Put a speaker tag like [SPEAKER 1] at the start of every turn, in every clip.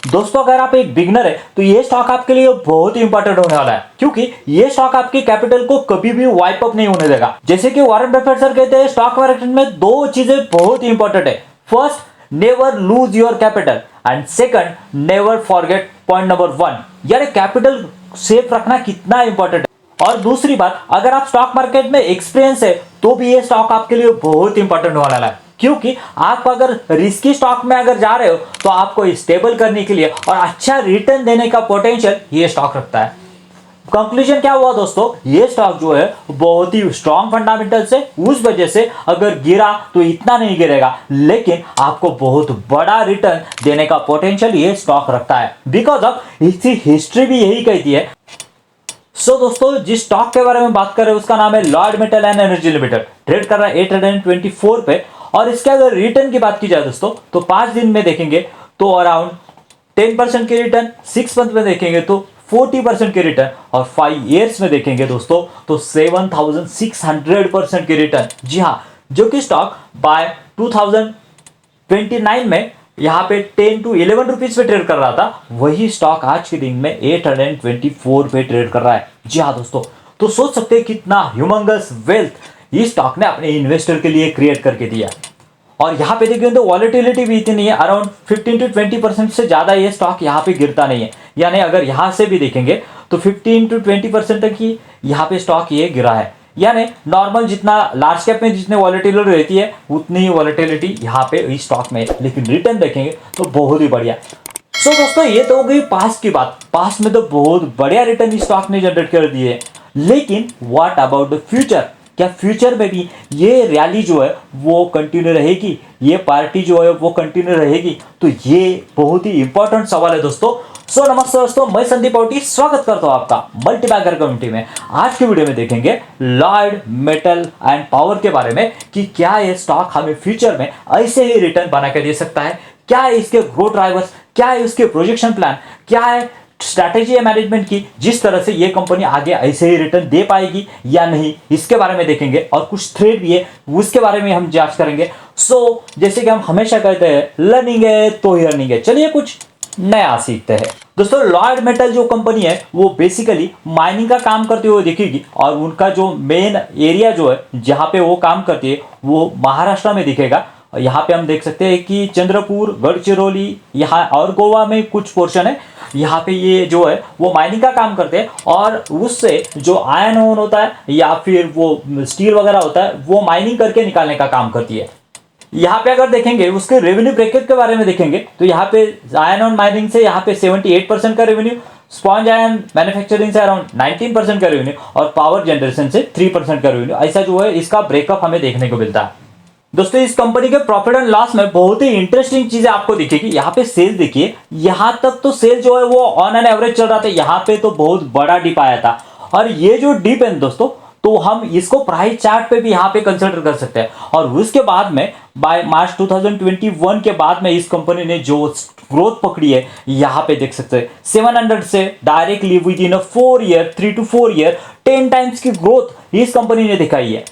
[SPEAKER 1] दोस्तों अगर आप एक बिगनर है तो ये स्टॉक आपके लिए बहुत ही इंपॉर्टेंट होने वाला है, क्योंकि ये स्टॉक आपकी कैपिटल को कभी भी वाइप अप नहीं होने देगा। जैसे कि वॉरेन बफेट सर कहते हैं, स्टॉक मार्केट में दो चीजें बहुत ही इंपॉर्टेंट है। First, never lose your capital, and second, never forget point number 1, यानी कैपिटल सेफ रखना कितना इंपॉर्टेंट है। और दूसरी बात, अगर आप स्टॉक मार्केट में एक्सपीरियंस है तो भी ये स्टॉक आपके लिए बहुत इंपॉर्टेंट होने वाला है, क्योंकि आप अगर रिस्की स्टॉक में अगर जा रहे हो तो आपको स्टेबल करने के लिए और अच्छा रिटर्न देने का पोटेंशियल ये स्टॉक रखता है। कंक्लूजन क्या हुआ दोस्तों, ये स्टॉक जो है बहुत ही स्ट्रॉन्ग फंडामेंटल्स है, उस वजह से अगर गिरा तो इतना नहीं गिरेगा, लेकिन आपको बहुत बड़ा रिटर्न देने का पोटेंशियल ये स्टॉक रखता है, बिकॉज ऑफ इसकी हिस्ट्री भी यही कहती है। दोस्तों जिस स्टॉक के बारे में बात कर रहे हैं उसका नाम है Lloyd metal and energy limited. Trade कर रहा है 824 पे, और इसके अगर रिटर्न की बात की जाए दोस्तों तो 5 दिन में देखेंगे तो अराउंड 10% के रिटर्न, 6 मंथ में देखेंगे तो 40% के रिटर्न, और 5 इयर्स में देखेंगे दोस्तों तो 7600% के रिटर्न। जी हाँ, जो कि स्टॉक बाय 2029 में यहाँ पे 10 to 11 रुपीज पे ट्रेड कर रहा था, वही स्टॉक आज के दिन में 824 पे ट्रेड कर रहा है। जी हाँ दोस्तों, तो सोच सकते हैं कितना ह्यूमंगस वेल्थ इस स्टॉक ने अपने इन्वेस्टर के लिए क्रिएट करके दिया। और यहाँ पे देखिए तो वॉलेटिलिटी भी इतनी है, अराउंड 15 to 20% से ज्यादा ये स्टॉक यहाँ पे गिरता नहीं है। यानी अगर यहाँ से भी देखेंगे तो 15 to 20% तक ही यहाँ पे स्टॉक ये गिरा है। यानी नॉर्मल जितना लार्ज कैप में जितने वॉलेटिलिटी रहती है उतनी ही वॉलेटिलिटी यहाँ पे इस स्टॉक में, लेकिन रिटर्न देखेंगे तो बहुत ही बढ़िया। दोस्तों ये तो हो गई पास्ट की बात। पास्ट में तो बहुत बढ़िया रिटर्न इस स्टॉक ने जनरेट कर दिए, लेकिन व्हाट अबाउट द फ्यूचर? क्या फ्यूचर में भी ये रैली जो है वो कंटिन्यू रहेगी, ये पार्टी जो है वो कंटिन्यू रहेगी? तो ये बहुत ही इंपॉर्टेंट सवाल है दोस्तों। नमस्ते दोस्तों, मैं संदीप पाउटी स्वागत करता हूं आपका मल्टीबैगर कम्युनिटी में। आज की वीडियो में देखेंगे लॉयड मेटल एंड पावर के बारे में कि क्या ये स्टॉक हमें फ्यूचर में ऐसे ही रिटर्न बना के दे सकता है, क्या है इसके ग्रोथ ड्राइवर्स, क्या है उसके प्रोजेक्शन प्लान, क्या है स्ट्रैटेजी है मैनेजमेंट की जिस तरह से ये कंपनी आगे ऐसे ही रिटर्न दे पाएगी या नहीं, इसके बारे में देखेंगे। और कुछ थ्रेड भी है उसके बारे में हम जांच करेंगे। जैसे कि हम हमेशा कहते हैं, लर्निंग है तो ही अर्निंग है। चलिए कुछ नया सीखते हैं। दोस्तों लॉयड मेटल जो कंपनी है वो बेसिकली माइनिंग का काम करते हुए दिखेगी, और उनका जो मेन एरिया जो है जहां पे वो काम करती है वो महाराष्ट्र में दिखेगा। यहाँ पे हम देख सकते हैं कि चंद्रपुर, गढ़चिरौली यहाँ और गोवा में कुछ पोर्शन है, यहाँ पे ये जो है वो माइनिंग का काम करते हैं, और उससे जो आयरन ओन होता है या फिर वो स्टील वगैरह होता है वो माइनिंग करके निकालने का काम करती है। यहाँ पे अगर देखेंगे उसके रेवेन्यू ब्रेकेट के बारे में देखेंगे तो यहाँ पे आयरन ऑन माइनिंग से यहाँ पे 78% का रेवेन्यू, स्पॉन्ज आयरन मैन्युफैक्चरिंग से अराउंड 19% का रेवेन्यू, और पावर जनरेशन से 3% का रेवेन्यू। ऐसा जो है इसका ब्रेकअप हमें देखने को मिलता है। दोस्तों इस कंपनी के प्रॉफिट एंड लॉस में बहुत ही इंटरेस्टिंग चीजें आपको दिखेगी। यहाँ पे सेल देखिए, यहाँ तक तो सेल जो है वो ऑन एन एवरेज चल रहा था, यहाँ पे तो बहुत बड़ा डिप आया था। और ये जो डिप है दोस्तों तो हम इसको प्राइस चार्ट पे भी यहाँ पे कंसिडर कर सकते हैं। और उसके बाद में बाय मार्च 2021 के बाद में इस कंपनी ने जो ग्रोथ पकड़ी है यहाँ पे देख सकते हैं 700 से directly with in 4 year, 3 to 4 year 10 times की ग्रोथ इस कंपनी ने दिखाई है।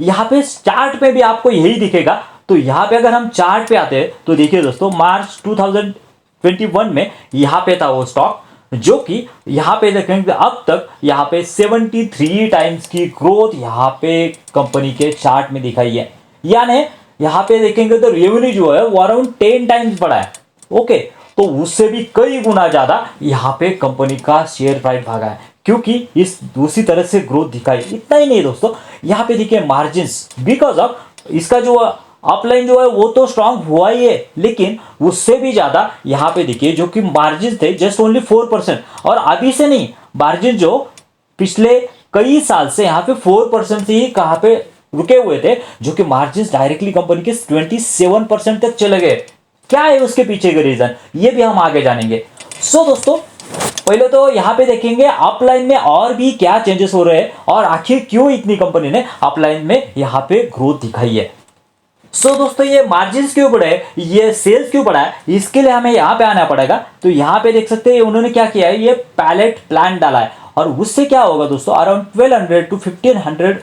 [SPEAKER 1] यहाँ पे चार्ट पे भी आपको यही दिखेगा। तो यहाँ पे अगर हम चार्ट पे आते हैं तो देखिए दोस्तों मार्च 2021 में यहाँ पे था वो स्टॉक, जो कि यहाँ पे देखेंगे अब तक यहाँ पे 73 टाइम्स की ग्रोथ यहाँ पे कंपनी के चार्ट में दिखाई है। यानी यहाँ पे देखेंगे तो रेवेन्यू जो है वो अराउंड 10 टाइम्स बढ़ा है। ओके, तो उससे भी कई गुना ज्यादा यहाँ पे कंपनी का शेयर प्राइस भागा है, क्योंकि इस दूसरी तरह से ग्रोथ दिखाई। इतना ही नहीं दोस्तों, यहाँ पे देखिए मार्जिन, बिकॉज ऑफ इसका जो अपलाइन जो है वो तो स्ट्रांग हुआ ही है, लेकिन उससे भी ज्यादा यहाँ पे देखिए जो कि मार्जिन थे जस्ट ओनली 4%, और अभी से नहीं, मार्जिन जो पिछले कई साल से यहाँ पे 4% से ही कहाँ पे रुके हुए थे, जो कि मार्जिन डायरेक्टली कंपनी के 27% तक चले गए। क्या है उसके पीछे का रीजन, ये भी हम आगे जानेंगे। दोस्तों पहले तो यहाँ पे देखेंगे अपलाइन में और भी क्या चेंजेस हो रहे हैं, और आखिर क्यों इतनी कंपनी ने अपलाइन में यहाँ पे ग्रोथ दिखाई है। दोस्तों ये मार्जिन क्यों बढ़े, ये सेल्स क्यों बढ़ा है, इसके लिए हमें यहाँ पे आना पड़ेगा। तो यहाँ पे देख सकते हैं उन्होंने क्या किया है, ये पैलेट प्लांट डाला है, और उससे क्या होगा दोस्तों अराउंड 1200 to 1500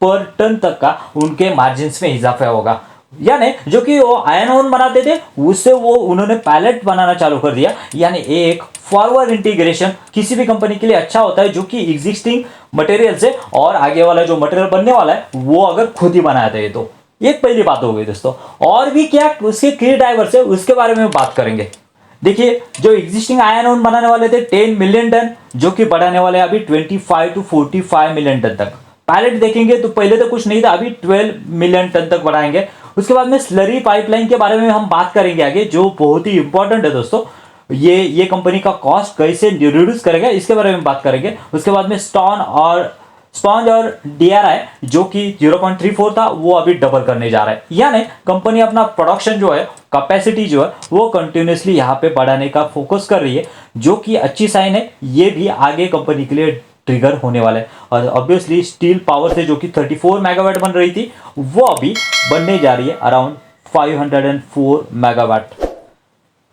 [SPEAKER 1] पर टन तक का उनके मार्जिन में इजाफा होगा। यानी जो कि वो आयन ओन बनाते थे उससे वो उन्होंने पैलेट बनाना चालू कर दिया। यानी एक फॉरवर्ड इंटीग्रेशन किसी भी कंपनी के लिए अच्छा होता है, जो कि एग्जिस्टिंग मटेरियल से और आगे वाला जो मटेरियल बनने वाला है वो अगर खुद ही बनाते हैं तो। एक पहली बात हो गई दोस्तों। और भी क्या उसके की ड्राइवर्स है उसके बारे में बात करेंगे। देखिए जो एग्जिस्टिंग आयन ओन बनाने वाले थे 10 मिलियन टन, जो कि बढ़ाने वाले अभी 25 टू 45 मिलियन टन तक। पायलट देखेंगे तो पहले तो कुछ नहीं था, अभी 12 मिलियन टन तक बढ़ाएंगे। उसके बाद में स्लरी पाइपलाइन के बारे में हम बात करेंगे आगे, जो बहुत ही इंपॉर्टेंट है दोस्तों। ये कंपनी का कॉस्ट कैसे रिड्यूस करेगा इसके बारे में बात करेंगे। उसके बाद में स्पॉन्ज और डीआरआई जो कि 0.34 था वो अभी डबल करने जा रहा है। यानी कंपनी अपना प्रोडक्शन जो है, कैपेसिटी जो है वो कंटिन्यूसली यहाँ पे बढ़ाने का फोकस कर रही है, जो कि अच्छी साइन है। ये भी आगे कंपनी के लिए ट्रिगर होने वाला है। और ऑब्वियसली स्टील पावर से जो कि 34 मेगावाट बन रही थी वो अभी बनने जा रही है अराउंड 504 मेगावाट।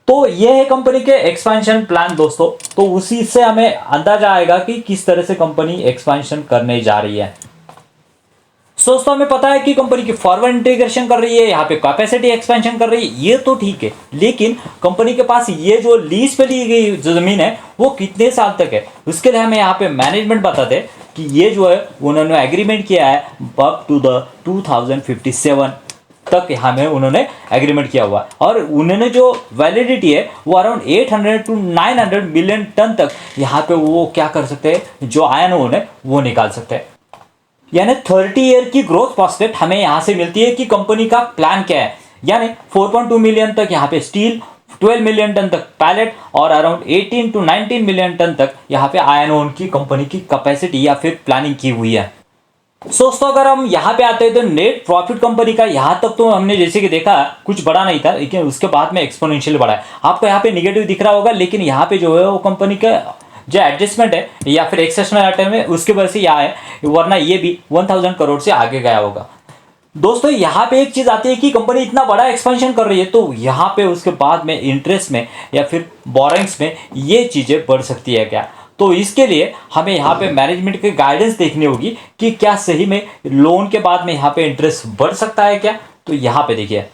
[SPEAKER 1] तो ये है कंपनी के एक्सपेंशन प्लान दोस्तों। तो उसी से हमें अंदाजा आएगा कि किस तरह से कंपनी एक्सपेंशन करने जा रही है। दोस्तों हमें पता है कि कंपनी की फॉरवर्ड इंटीग्रेशन कर रही है, यहाँ पे कैपेसिटी एक्सपेंशन कर रही है, ये तो ठीक है। लेकिन कंपनी के पास ये जो लीज पे ली गई जो जमीन है वो कितने साल तक है, उसके लिए हमें यहाँ पे मैनेजमेंट बताते हैं कि ये जो है उन्होंने एग्रीमेंट किया है अप टू द 2057 तक यहाँ में उन्होंने एग्रीमेंट किया हुआ है। और उन्होंने जो वैलिडिटी है वो अराउंड 800 टू 900 मिलियन टन तक यहाँ पे वो क्या कर सकते हैं, जो आयन ओन है वो निकाल सकते हैं। यानी 30 ईयर की ग्रोथ प्रोस्पेक्ट हमें यहाँ से मिलती है कि कंपनी का प्लान क्या है। यानी 4.2 मिलियन तक यहाँ पे स्टील, 12 मिलियन टन तक पैलेट और अराउंड 18 टू 19 मिलियन टन तक यहाँ पे आयन ओन की कंपनी की कैपेसिटी या फिर प्लानिंग की हुई है। दोस्तों अगर हम यहाँ पे आते हैं तो नेट प्रॉफिट कंपनी का यहाँ तक तो हमने जैसे कि देखा कुछ बड़ा नहीं था, लेकिन उसके बाद में एक्सपोनेंशियल बढ़ा है। आपको यहाँ पे निगेटिव दिख रहा होगा, लेकिन यहाँ पे जो है वो कंपनी का जो एडजस्टमेंट है या फिर एक्सेप्शनल आइटम है उसके वजह से यहाँ है, वरना ये भी 1000 करोड़ से आगे गया होगा। दोस्तों यहाँ पे एक चीज आती है कि कंपनी इतना बड़ा एक्सपेंशन कर रही है तो यहाँ पे उसके बाद में इंटरेस्ट में या फिर बोरिंग्स में ये चीजें बढ़ सकती है क्या। तो इसके लिए हमें यहाँ पे मैनेजमेंट की गाइडेंस देखनी होगी कि क्या सही में लोन के बाद में यहाँ पे इंटरेस्ट बढ़ सकता है क्या। तो यहाँ पे देखिए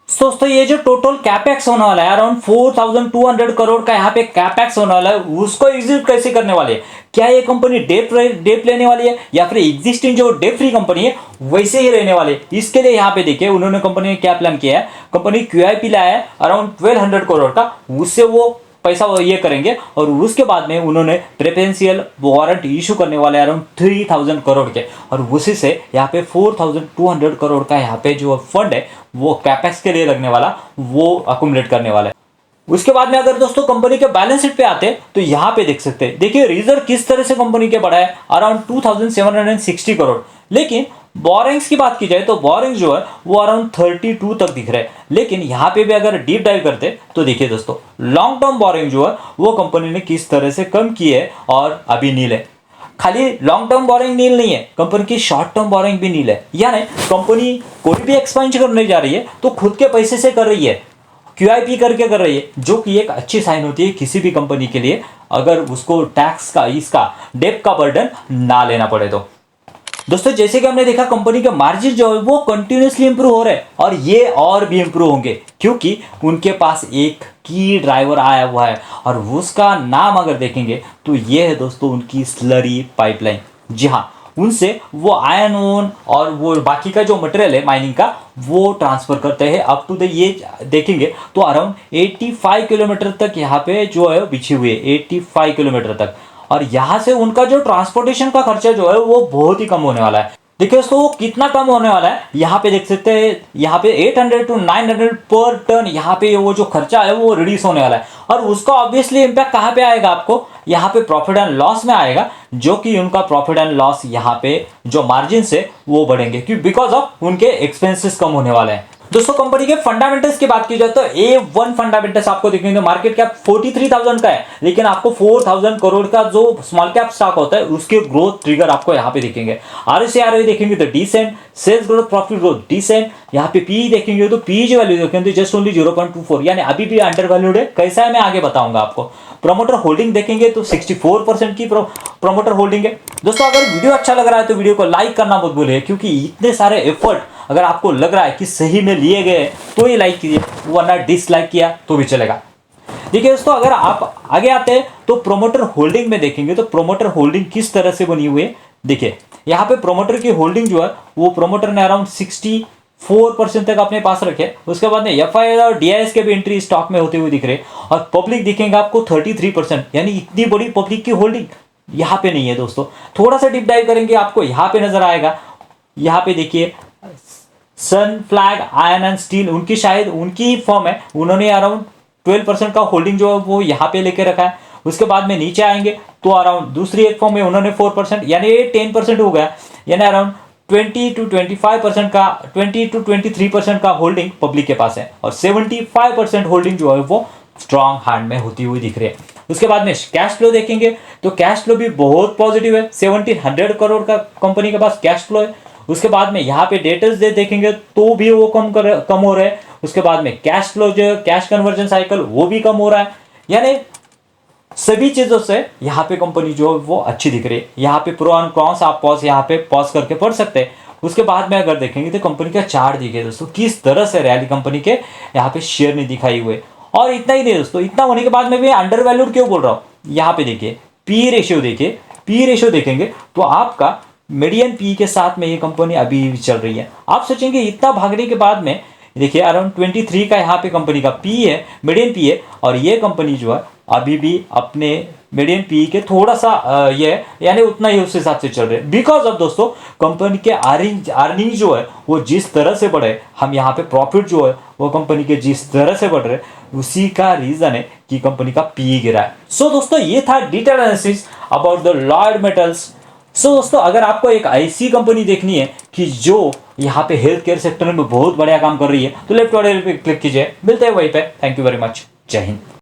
[SPEAKER 1] दोस्तों ये जो टोटल कैपेक्स होने वाला है अराउंड 4200 करोड़ का यहाँ पे कैपेक्स होने वाला है, उसको एग्जीक्यूट कैसे करने वाले हैं। क्या ये कंपनी डेप लेने वाली है या फिर एग्जिस्टिंग जो डेप फ्री कंपनी है वैसे ही रहने वाले। इसके लिए यहाँ पे देखिए उन्होंने कंपनी ने क्या प्लान किया है। कंपनी QIP लाया है अराउंड 1200 करोड़ का, उससे वो पैसा ये करेंगे और उसके बाद में उन्होंने प्रेफरेंशियल वारंट इशू करने वाले अराउंड 3000 करोड़ के, और उसी से यहाँ पे 4200 करोड़ का यहाँ पे जो फंड है वो कैपेक्स के लिए लगने वाला वो अकुमुलेट करने वाला है। उसके बाद में अगर दोस्तों कंपनी के बैलेंस शीट पे आते हैं तो यहाँ पे देख सकते हैं, देखिए रिजर्व किस तरह से कंपनी के बढ़ा है अराउंड 2760 करोड़। लेकिन बोरिंग्स की बात की जाए तो बोरिंग्स जो है वो अराउंड 32 तक दिख रहे हैं। लेकिन यहाँ पे भी अगर डीप डाइव करते तो देखिए दोस्तों लॉन्ग टर्म बोरिंग जो है वो कंपनी ने किस तरह से कम की है और अभी नील है। खाली लॉन्ग टर्म बोरिंग नील नहीं है, कंपनी की शॉर्ट टर्म बोरिंग भी नील है। यानी कंपनी कोई भी एक्सपेंशन करने जा रही है तो खुद के पैसे से कर रही है, QIP करके कर रही है, जो कि एक अच्छी साइन होती है किसी भी कंपनी के लिए, अगर उसको टैक्स का इसका डेप का बर्डन ना लेना पड़े तो। दोस्तों जैसे कि हमने देखा कंपनी के मार्जिन जो है वो कंटिन्यूसली इंप्रूव हो रहे हैं और ये और भी इंप्रूव होंगे क्योंकि उनके पास एक की ड्राइवर आया हुआ है और उसका नाम अगर देखेंगे तो ये है दोस्तों उनकी स्लरी पाइपलाइन। जी हाँ, उनसे वो आयन ओन और वो बाकी का जो मटेरियल है माइनिंग का वो ट्रांसफर करते हैं अप टू द ये देखेंगे तो अराउंड 85 किलोमीटर तक यहाँ पे जो है बिछी हुई है, 85 किलोमीटर तक। और यहाँ से उनका जो ट्रांसपोर्टेशन का खर्चा जो है वो बहुत ही कम होने वाला है। देखिए दोस्तों वो कितना कम होने वाला है, यहाँ पे देख सकते हैं, यहाँ पे 800 टू 900 पर टन यहाँ पे वो जो खर्चा है वो रिड्यूस होने वाला है। और उसका ऑब्वियसली इम्पैक्ट कहाँ पे आएगा, आपको यहाँ पे प्रॉफिट एंड लॉस में आएगा, जो कि उनका प्रॉफिट एंड लॉस यहाँ पे जो मार्जिन से वो बढ़ेंगे क्योंकि बिकॉज ऑफ उनके एक्सपेंसेस कम होने वाले हैं। दोस्तों कंपनी के फंडामेंटल्स की बात की जाए तो A1 फंडामेंटल्स आपको देखेंगे, मार्केट कैप 43,000 का है, लेकिन आपको 4,000 करोड़ का जो स्मॉल कैप स्टॉक होता है उसके ग्रोथ ट्रिगर आपको यहाँ पे दिखेंगे। ROE देखेंगे तो decent, sales growth, profit growth decent. यहाँ पे PE देखेंगे तो PE वैल्यू देखेंगे तो जस्ट ओनली 0.24, यानी अभी भी अंडर वैल्यूड है। कैसा है मैं आगे बताऊंगा आपको। प्रमोटर होल्डिंग देखेंगे तो 64% की प्रमोटर होल्डिंग है। दोस्तों अगर वीडियो अच्छा लग रहा है तो वीडियो को लाइक करना मत भूलिए, क्योंकि इतने सारे एफर्ट अगर आपको लग रहा है कि सही में लिए गए तो ही लाइक कीजिए, वरना डिसलाइक किया तो भी चलेगा। देखिए दोस्तों, अगर आप आगे आते हैं तो प्रोमोटर होल्डिंग में देखेंगे तो प्रोमोटर होल्डिंग किस तरह से बनी हुई है। देखिए यहाँ पे प्रोमोटर की होल्डिंग जो है वो प्रोमोटर ने अराउंड 64% तक अपने पास रखे। उसके बाद में एफआई और डीआईएस के भी एंट्री स्टॉक में होते हुए दिख रहे हैं, और पब्लिक दिखेंगे आपको 33%, यानी इतनी बड़ी पब्लिक की होल्डिंग यहाँ पे नहीं है। दोस्तों थोड़ा सा डीप डाइव करेंगे आपको यहाँ पे नजर आएगा। यहाँ पे देखिए सन फ्लैग आयरन एंड स्टील, उनकी शायद उनकी ही फर्म है, उन्होंने अराउंड 12% का होल्डिंग जो है वो यहाँ पे लेके रखा है। उसके बाद में नीचे आएंगे तो अराउंड दूसरी एक फर्म में उन्होंने 4%, यानी ये 10% हो गया, यानी अराउंड 20 to 25% का 20 to 23% का होल्डिंग पब्लिक के पास है, और 75% होल्डिंग जो है वो स्ट्रॉन्ग हैंड में होती हुई दिख रही है। उसके बाद में कैश फ्लो देखेंगे तो कैश फ्लो भी बहुत पॉजिटिव है, 1700 करोड़ का कंपनी के पास कैश फ्लो है। उसके बाद में यहाँ पे डेटर्स दे देखेंगे तो भी वो कम हो रहे हैं। उसके बाद में कैश फ्लो जो कैश कन्वर्जन साइकिल वो भी कम हो रहा है, यानी सभी चीजों से यहाँ पे कंपनी जो वो अच्छी दिख रही है। यहाँ पे प्रो एंड कॉन्स आप यहाँ पे पॉज करके पढ़ सकते हैं। उसके बाद में अगर देखेंगे तो कंपनी का चार्ट देखिए दोस्तों, किस तरह से रैली कंपनी के यहाँ पे शेयर नहीं दिखाई हुए। और इतना ही नहीं दोस्तों, इतना होने के बाद में भी अंडर वैल्यूड क्यों बोल रहा हूँ। यहाँ पे देखिए पी रेशियो, देखिए पी रेशियो देखेंगे तो आपका मीडियन पी के साथ में ये कंपनी अभी भी चल रही है। आप सोचेंगे इतना भागने के बाद में देखिए अराउंड 23 का यहाँ पे कंपनी का पी है, मीडियन पी है, और ये कंपनी जो है अभी भी अपने मीडियन पी के थोड़ा सा ये यानी उतना ही उस हिसाब से चल रहे हैं। बिकॉज ऑफ दोस्तों कंपनी के अर्निंग जो है वो जिस तरह से बढ़े, हम यहाँ पे प्रॉफिट जो है वो कंपनी के जिस तरह से बढ़ रहे, उसी का रीजन है कि कंपनी का पी गिरा है। सो दोस्तों ये था detail analysis about the Lloyd metals. So दोस्तों अगर आपको एक ऐसी कंपनी देखनी है कि जो यहाँ पे हेल्थ केयर सेक्टर में बहुत बढ़िया काम कर रही है तो लेफ्ट वाले पे क्लिक कीजिए। मिलते हैं वहीं पे। Thank you very much. जय हिंद।